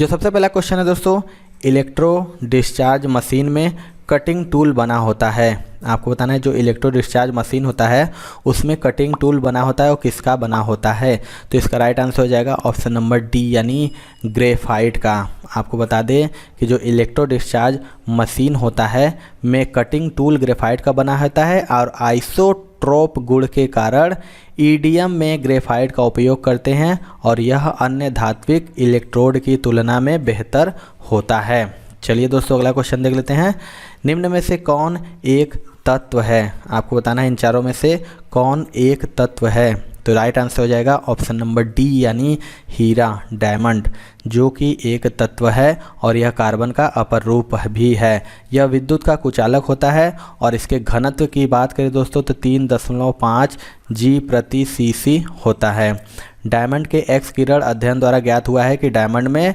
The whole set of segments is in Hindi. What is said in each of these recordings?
जो सबसे पहला क्वेश्चन है दोस्तों, इलेक्ट्रो डिस्चार्ज मशीन में कटिंग टूल बना होता है। आपको बताना है जो इलेक्ट्रो डिस्चार्ज मशीन होता है उसमें कटिंग टूल बना होता है, और किसका बना होता है? तो इसका राइट आंसर हो जाएगा ऑप्शन नंबर डी यानी ग्रेफाइट का। आपको बता दें कि जो इलेक्ट्रो डिस्चार्ज मशीन होता है में कटिंग टूल ग्रेफाइट का बना होता है, और आइसोट्रोप गुण के कारण ईडीएम में ग्रेफाइट का उपयोग करते हैं, और यह अन्य धात्विक इलेक्ट्रोड की तुलना में बेहतर होता है। चलिए दोस्तों अगला क्वेश्चन देख लेते हैं। निम्न में से कौन एक तत्व है? आपको बताना है इन चारों में से कौन एक तत्व है। तो राइट आंसर हो जाएगा ऑप्शन नंबर डी यानी हीरा, डायमंड, जो कि एक तत्व है और यह कार्बन का अपर रूप भी है। यह विद्युत का कुचालक होता है, और इसके घनत्व की बात करें दोस्तों तो 3.5 G/cc होता है। डायमंड के एक्स किरण अध्ययन द्वारा ज्ञात हुआ है कि डायमंड में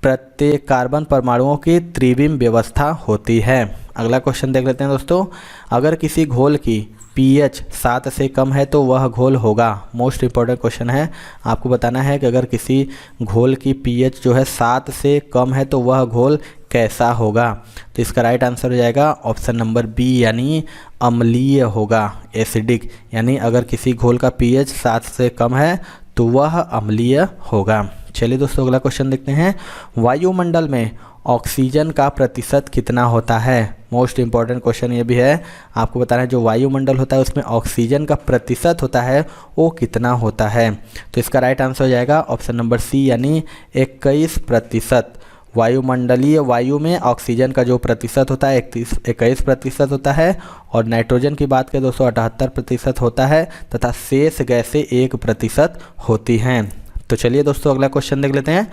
प्रत्येक कार्बन परमाणुओं की त्रिविम व्यवस्था होती है। अगला क्वेश्चन देख लेते हैं दोस्तों। अगर किसी घोल की pH 7 से कम है तो वह घोल होगा। मोस्ट इंपॉर्टेंट क्वेश्चन है। आपको बताना है कि अगर किसी घोल की pH जो है 7 से कम है तो वह घोल कैसा होगा। तो इसका राइट आंसर हो जाएगा ऑप्शन नंबर बी यानी अम्लीय होगा, एसिडिक। यानी अगर किसी घोल का pH 7 से कम है तो वह अम्लीय होगा। चलिए दोस्तों अगला क्वेश्चन देखते हैं। वायुमंडल में ऑक्सीजन का प्रतिशत कितना होता है? मोस्ट इंपॉर्टेंट क्वेश्चन ये भी है। आपको बताना है जो वायुमंडल होता है उसमें ऑक्सीजन का प्रतिशत होता है वो कितना होता है। तो इसका राइट आंसर हो जाएगा ऑप्शन नंबर सी यानी 21%। वायुमंडलीय वायु में ऑक्सीजन का जो प्रतिशत होता है 21% होता है, और नाइट्रोजन की बात करें दोस्तों 78% होता है, तथा शेष गैसें 1% होती हैं। तो चलिए दोस्तों अगला क्वेश्चन देख लेते हैं।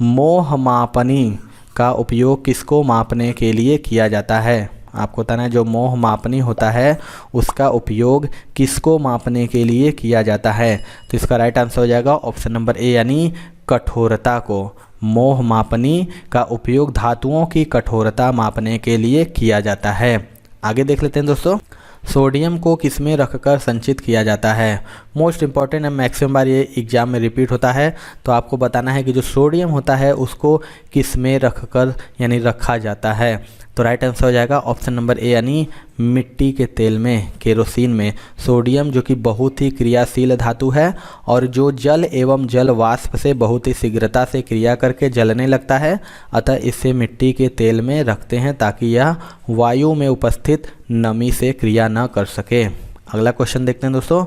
मोहमापनी का उपयोग किसको मापने के लिए किया जाता है? आपको बताना है जो मोहमापनी होता है उसका उपयोग किसको मापने के लिए किया जाता है। तो इसका राइट आंसर हो जाएगा ऑप्शन नंबर ए यानी कठोरता को। मोहमापनी का उपयोग धातुओं की कठोरता मापने के लिए किया जाता है। आगे देख लेते हैं दोस्तों। सोडियम को किस में रखकर संचित किया जाता है? मोस्ट इंपॉर्टेंट है, मैक्सिमम बार ये एग्जाम में रिपीट होता है। तो आपको बताना है कि जो सोडियम होता है उसको किस में रखकर यानी रखा जाता है। तो राइट आंसर हो जाएगा ऑप्शन नंबर ए यानी मिट्टी के तेल में, केरोसिन में। सोडियम जो कि बहुत ही क्रियाशील धातु है और जो जल एवं जल वाष्प से बहुत ही शीघ्रता से क्रिया करके जलने लगता है, अतः इसे मिट्टी के तेल में रखते हैं ताकि यह वायु में उपस्थित नमी से क्रिया न कर सके। अगला क्वेश्चन देखते हैं दोस्तों।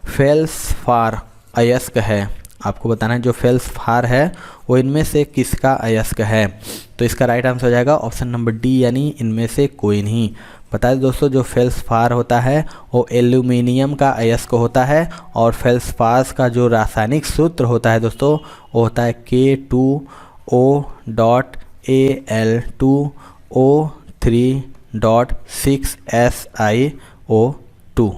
फेल्सफार अयस्क है। आपको बताना है जो फेल्सफार है वो इनमें से किसका अयस्क है। तो इसका राइट आंसर हो जाएगा ऑप्शन नंबर डी यानी इनमें से कोई नहीं। बता दें दोस्तों जो फेल्सफार होता है वो एल्यूमिनियम का अयस्क होता है, और फेल्सफार का जो रासायनिक सूत्र होता है दोस्तों वो होता है K2O.Al2O3.6SiO2।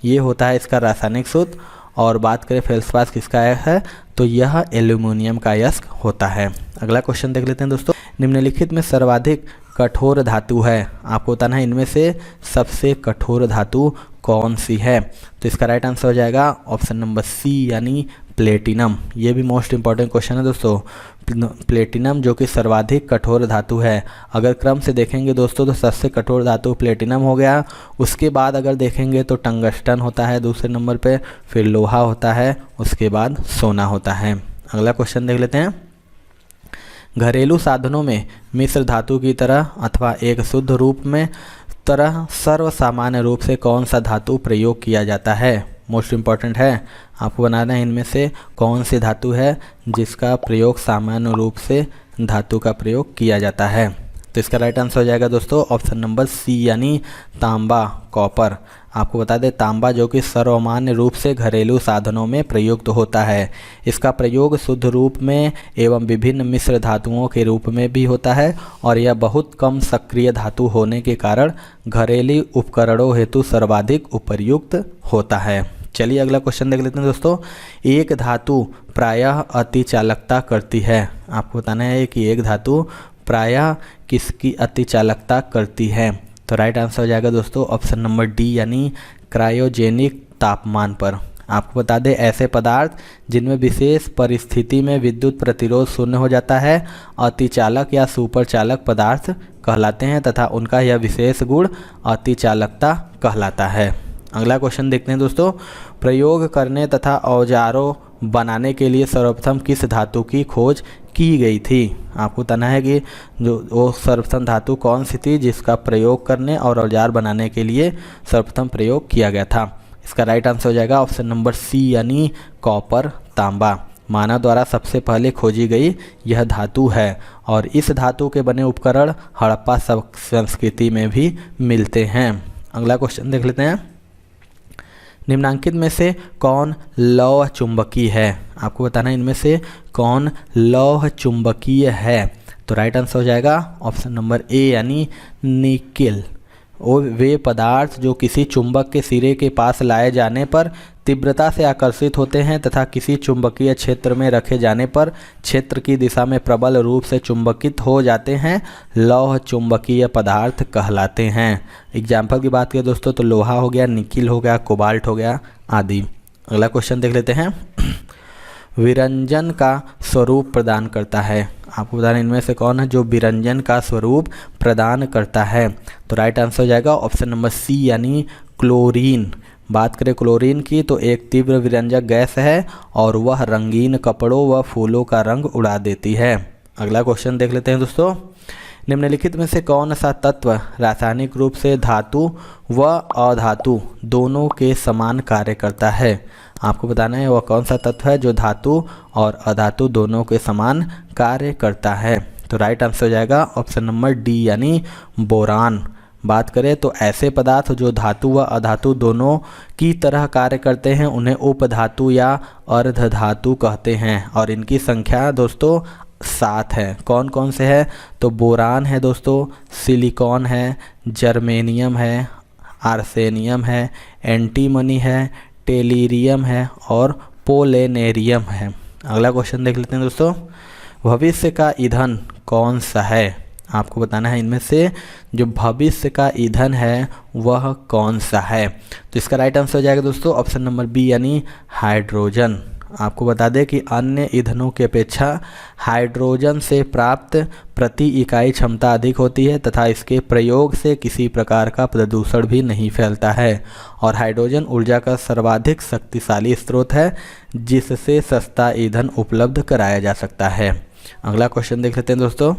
ये होता है इसका रासायनिक सूत्र। और बात करें फेल्सफार किसका है तो यह एल्यूमिनियम का अयस्क होता है। अगला क्वेश्चन देख लेते हैं दोस्तों। निम्नलिखित में सर्वाधिक कठोर धातु है। आपको बताना है इनमें से सबसे कठोर धातु कौन सी है। तो इसका राइट आंसर हो जाएगा ऑप्शन नंबर सी यानी प्लेटिनम। ये भी मोस्ट इंपॉर्टेंट क्वेश्चन है दोस्तों। प्लेटिनम जो कि सर्वाधिक कठोर धातु है। अगर क्रम से देखेंगे दोस्तों तो सबसे कठोर धातु प्लेटिनम हो गया, उसके बाद अगर देखेंगे तो टंगस्टन होता है दूसरे नंबर पे, फिर लोहा होता है, उसके बाद सोना होता है। अगला क्वेश्चन देख लेते हैं। घरेलू साधनों में मिश्र धातु की तरह अथवा एक शुद्ध रूप में तरह सर्वसामान्य रूप से कौन सा धातु प्रयोग किया जाता है? मोस्ट इम्पॉर्टेंट है। आपको बनाना है इनमें से कौन सी धातु है जिसका प्रयोग सामान्य रूप से धातु का प्रयोग किया जाता है। तो इसका राइट आंसर हो जाएगा दोस्तों ऑप्शन नंबर सी यानी तांबा, कॉपर। आपको बता दें तांबा जो कि सर्वमान्य रूप से घरेलू साधनों में प्रयुक्त होता है। इसका प्रयोग शुद्ध रूप में एवं विभिन्न मिश्र धातुओं के रूप में भी होता है, और यह बहुत कम सक्रिय धातु होने के कारण घरेलू उपकरणों हेतु सर्वाधिक उपयुक्त होता है। चलिए अगला क्वेश्चन देख लेते हैं दोस्तों। एक धातु प्रायः अतिचालकता करती है। आपको बताना है कि एक धातु प्रायः किसकी अतिचालकता करती है। तो राइट आंसर हो जाएगा दोस्तों ऑप्शन नंबर डी यानी क्रायोजेनिक तापमान पर। आपको बता दें ऐसे पदार्थ जिनमें विशेष परिस्थिति में विद्युत प्रतिरोध शून्य हो जाता है अतिचालक या सुपरचालक पदार्थ कहलाते हैं तथा उनका यह विशेष गुण अतिचालकता कहलाता है। अगला क्वेश्चन देखते हैं दोस्तों, प्रयोग करने तथा औजारों बनाने के लिए सर्वप्रथम किस धातु की खोज की गई थी। आपको बताना है कि जो वो सर्वप्रथम धातु कौन सी थी जिसका प्रयोग करने और औजार बनाने के लिए सर्वप्रथम प्रयोग किया गया था। इसका राइट आंसर हो जाएगा ऑप्शन नंबर सी यानी कॉपर तांबा। मानव द्वारा सबसे पहले खोजी गई यह धातु है और इस धातु के बने उपकरण हड़प्पा संस्कृति में भी मिलते हैं। अगला क्वेश्चन देख लेते हैं, निम्नांकित में से कौन लौह चुंबकीय है। आपको बताना है इनमें से कौन लौह चुंबकीय है। तो राइट आंसर हो जाएगा ऑप्शन नंबर ए यानी निकेल। और वे पदार्थ जो किसी चुंबक के सिरे के पास लाए जाने पर तीव्रता से आकर्षित होते हैं तथा किसी चुंबकीय क्षेत्र में रखे जाने पर क्षेत्र की दिशा में प्रबल रूप से चुंबकित हो जाते हैं, लौह चुंबकीय पदार्थ कहलाते हैं। एग्जाम्पल की बात करें दोस्तों तो लोहा हो गया, निकिल हो गया, कोबाल्ट हो गया आदि। अगला क्वेश्चन देख लेते हैं, विरंजन का स्वरूप प्रदान करता है। आपको बता रहे इनमें से कौन है जो विरंजन का स्वरूप प्रदान करता है। तो राइट आंसर हो जाएगा ऑप्शन नंबर सी यानी क्लोरीन। बात करें क्लोरीन की तो एक तीव्र विरंजक गैस है और वह रंगीन कपड़ों व फूलों का रंग उड़ा देती है। अगला क्वेश्चन देख लेते हैं दोस्तों, निम्नलिखित में से कौन सा तत्व रासायनिक रूप से धातु व अधातु दोनों के समान कार्य करता है। आपको बताना है वह कौन सा तत्व है जो धातु और अधातु दोनों के समान कार्य करता है। तो राइट आंसर हो जाएगा ऑप्शन नंबर डी यानी बोरान। बात करें तो ऐसे पदार्थ जो धातु व अधातु दोनों की तरह कार्य करते हैं उन्हें उपधातु या अर्धधातु कहते हैं और इनकी संख्या दोस्तों 7 है। कौन कौन से है तो बोरान है दोस्तों, सिलिकॉन है, जर्मेनियम है, आर्सेनियम है, एंटीमनी है, टेलीरियम है और पोलेनेरियम है। अगला क्वेश्चन देख लेते हैं दोस्तों, भविष्य का ईंधन कौन सा है। आपको बताना है इनमें से जो भविष्य का ईंधन है वह कौन सा है। तो इसका राइट आंसर हो जाएगा दोस्तों ऑप्शन नंबर बी यानी हाइड्रोजन। आपको बता दें कि अन्य ईंधनों की अपेक्षा हाइड्रोजन से प्राप्त प्रति इकाई क्षमता अधिक होती है तथा इसके प्रयोग से किसी प्रकार का प्रदूषण भी नहीं फैलता है और हाइड्रोजन ऊर्जा का सर्वाधिक शक्तिशाली स्रोत है जिससे सस्ता ईंधन उपलब्ध कराया जा सकता है। अगला क्वेश्चन देख लेते हैं दोस्तों,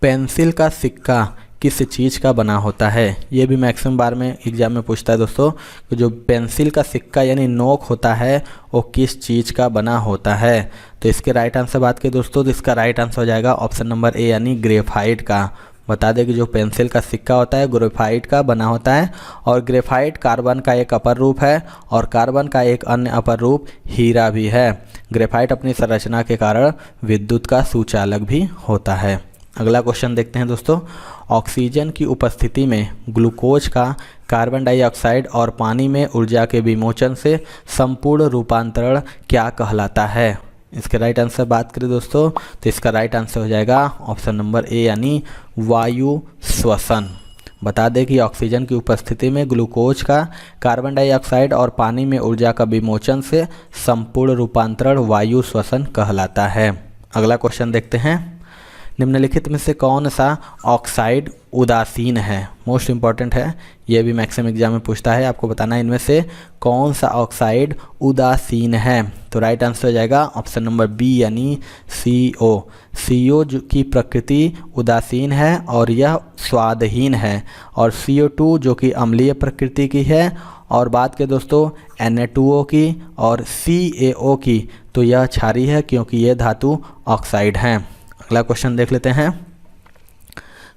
पेंसिल का सिक्का किस चीज़ का बना होता है। ये भी मैक्सिमम बार में एग्जाम में पूछता है दोस्तों कि जो पेंसिल का सिक्का यानी नोक होता है वो किस चीज़ का बना होता है। तो इसके राइट आंसर बात करें दोस्तों तो इसका राइट आंसर हो जाएगा ऑप्शन नंबर ए यानी ग्रेफाइट का। बता दें कि जो पेंसिल का सिक्का होता है ग्रेफाइट का बना होता है और ग्रेफाइट कार्बन का एक अपर रूप है और कार्बन का एक अन्य अपर रूप हीरा भी है। ग्रेफाइट अपनी संरचना के कारण विद्युत का सुचालक भी होता है। अगला क्वेश्चन देखते हैं दोस्तों, ऑक्सीजन की उपस्थिति में ग्लूकोज का कार्बन डाइऑक्साइड और पानी में ऊर्जा के विमोचन से संपूर्ण रूपांतरण क्या कहलाता है। इसके राइट आंसर बात करें दोस्तों तो इसका राइट आंसर हो जाएगा ऑप्शन नंबर ए यानी वायु श्वसन। बता दें कि ऑक्सीजन की उपस्थिति में ग्लूकोज का कार्बन डाइऑक्साइड और पानी में ऊर्जा का विमोचन से संपूर्ण रूपांतरण वायु श्वसन कहलाता है। अगला क्वेश्चन देखते हैं, निम्नलिखित में से कौन सा ऑक्साइड उदासीन है। मोस्ट इंपॉर्टेंट है, यह भी मैक्सिमम एग्जाम में पूछता है। आपको बताना है इनमें से कौन सा ऑक्साइड उदासीन है। तो राइट आंसर हो जाएगा ऑप्शन नंबर बी यानी CO। CO की प्रकृति उदासीन है और यह स्वादहीन है और CO2 जो कि अम्लीय प्रकृति की है और बात करें दोस्तों Na2O की और CaO की तो यह क्षारीय है क्योंकि ये धातु ऑक्साइड हैं। अगला क्वेश्चन देख लेते हैं,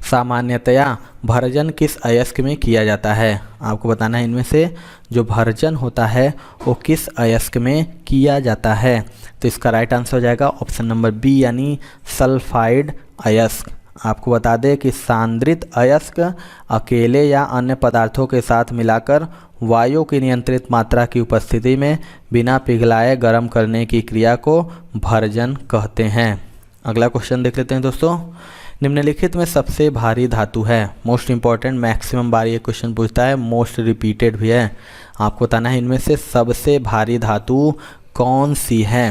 सामान्यतया भर्जन किस अयस्क में किया जाता है। आपको बताना है इनमें से जो भर्जन होता है वो किस अयस्क में किया जाता है। तो इसका राइट आंसर हो जाएगा ऑप्शन नंबर बी यानी सल्फाइड अयस्क। आपको बता दें कि सांद्रित अयस्क अकेले या अन्य पदार्थों के साथ मिलाकर वायु की नियंत्रित मात्रा की उपस्थिति में बिना पिघलाए गर्म करने की क्रिया को भर्जन कहते हैं। अगला क्वेश्चन देख लेते हैं दोस्तों। निम्नलिखित में सबसे भारी धातु है, मोस्ट इंपॉर्टेंट, मैक्सिमम बार ये क्वेश्चन पूछता है, मोस्ट रिपीटेड भी है। आपको बताना है इनमें से सबसे भारी धातु कौन सी है।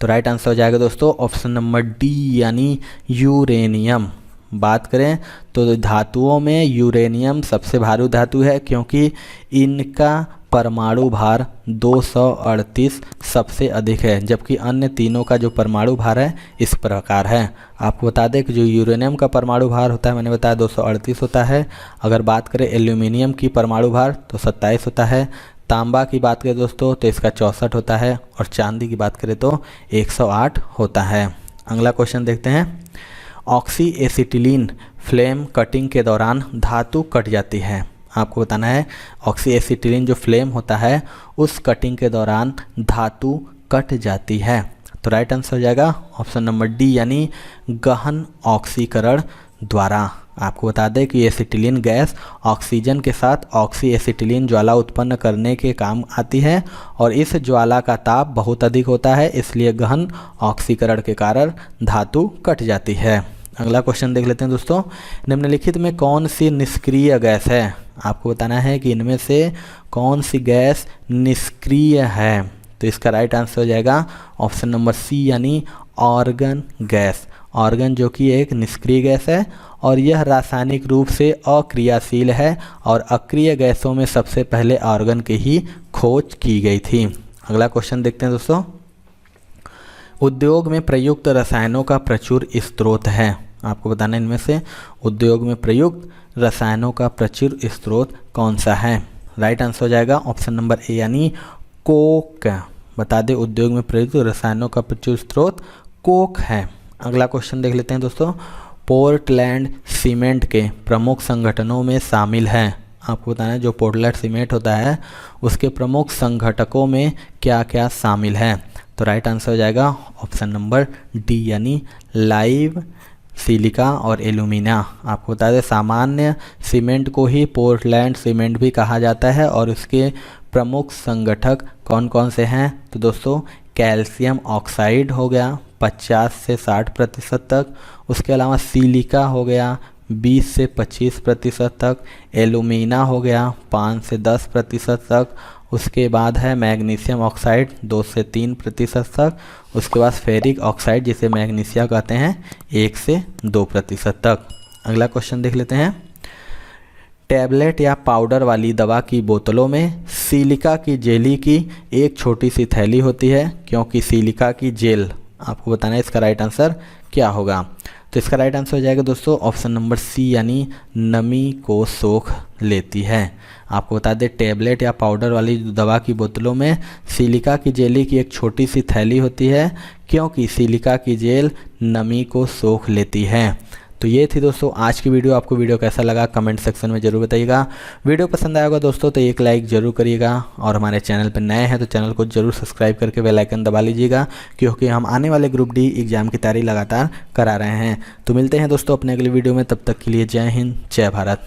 तो राइट आंसर हो जाएगा दोस्तों ऑप्शन नंबर डी यानी यूरेनियम। बात करें तो धातुओं में यूरेनियम सबसे भारी धातु है, क्योंकि इनका परमाणु भार 238 सबसे अधिक है, जबकि अन्य तीनों का जो परमाणु भार है इस प्रकार है। आपको बता दें कि जो यूरेनियम का परमाणु भार होता है मैंने बताया 238 होता है। अगर बात करें एल्यूमिनियम की परमाणु भार तो 27 होता है। तांबा की बात करें दोस्तों तो इसका 64 होता है, और चांदी की बात करें तो 108 होता है। अगला क्वेश्चन देखते हैं। ऑक्सी एसिटिलीन फ्लेम कटिंग के दौरान धातु कट जाती है। आपको बताना है ऑक्सी एसिटिलीन जो फ्लेम होता है उस कटिंग के दौरान धातु कट जाती है। तो राइट आंसर हो जाएगा ऑप्शन नंबर डी यानी गहन ऑक्सीकरण द्वारा। आपको बता दें कि एसिटिलीन गैस ऑक्सीजन के साथ ऑक्सी एसिटिलीन ज्वाला उत्पन्न करने के काम आती है, और इस ज्वाला का ताप बहुत अधिक होता है, इसलिए गहन ऑक्सीकरण के कारण धातु कट जाती है। अगला क्वेश्चन देख लेते हैं दोस्तों। निम्नलिखित में कौन सी निष्क्रिय गैस है। आपको बताना है कि इनमें से कौन सी गैस निष्क्रिय है। तो इसका राइट आंसर हो जाएगा ऑप्शन नंबर सी यानी ऑर्गन गैस। ऑर्गन जो कि एक निष्क्रिय गैस है, और यह रासायनिक रूप से अक्रियाशील है, और अक्रिय गैसों में सबसे पहले ऑर्गन की ही खोज की गई थी। अगला क्वेश्चन देखते हैं दोस्तों। उद्योग में प्रयुक्त रसायनों का प्रचुर स्रोत है। आपको बताना है इनमें से उद्योग में प्रयुक्त रसायनों का प्रचुर स्रोत कौन सा है। राइट आंसर हो जाएगा ऑप्शन नंबर ए यानी कोक। बता दें उद्योग में प्रयुक्त रसायनों का प्रचुर स्रोत कोक है। अगला क्वेश्चन देख लेते हैं दोस्तों। पोर्टलैंड सीमेंट के प्रमुख संगठनों में शामिल है। आपको बताना है जो पोर्टलैंड सीमेंट होता है उसके प्रमुख संगठकों में क्या क्या शामिल है। तो राइट आंसर हो जाएगा ऑप्शन नंबर डी यानी लाइव, सिलिका और एल्यूमिना। आपको बता दें सामान्य सीमेंट को ही पोर्टलैंड सीमेंट भी कहा जाता है, और उसके प्रमुख संगठक कौन कौन से हैं। तो दोस्तों कैल्शियम ऑक्साइड हो गया 50 से 60% तक, उसके अलावा सिलिका हो गया 20 से 25% तक, एल्यूमिना हो गया 5 से 10% तक, उसके बाद है मैग्नीशियम ऑक्साइड 2 से 3% तक, उसके बाद फेरिक ऑक्साइड जिसे मैग्नीशिया कहते हैं 1 से 2% तक। अगला क्वेश्चन देख लेते हैं। टैबलेट या पाउडर वाली दवा की बोतलों में सिलिका की जेली की एक छोटी सी थैली होती है, क्योंकि सिलिका की जेल। आपको बताना है इसका राइट आंसर क्या होगा। तो इसका राइट आंसर हो जाएगा दोस्तों ऑप्शन नंबर सी यानी नमी को सोख लेती है। आपको बता दें टैबलेट या पाउडर वाली दवा की बोतलों में सिलिका की जेली की एक छोटी सी थैली होती है, क्योंकि सिलिका की जेल नमी को सोख लेती है। तो ये थी दोस्तों आज की वीडियो। आपको वीडियो कैसा लगा कमेंट सेक्शन में ज़रूर बताइएगा। वीडियो पसंद आया होगा दोस्तों तो एक लाइक ज़रूर करिएगा, और हमारे चैनल पर नए हैं तो चैनल को ज़रूर सब्सक्राइब करके बेल आइकन दबा लीजिएगा, क्योंकि हम आने वाले ग्रुप डी एग्ज़ाम की तैयारी लगातार करा रहे हैं। तो मिलते हैं दोस्तों अपने अगले वीडियो में, तब तक के लिए जय हिंद जय भारत।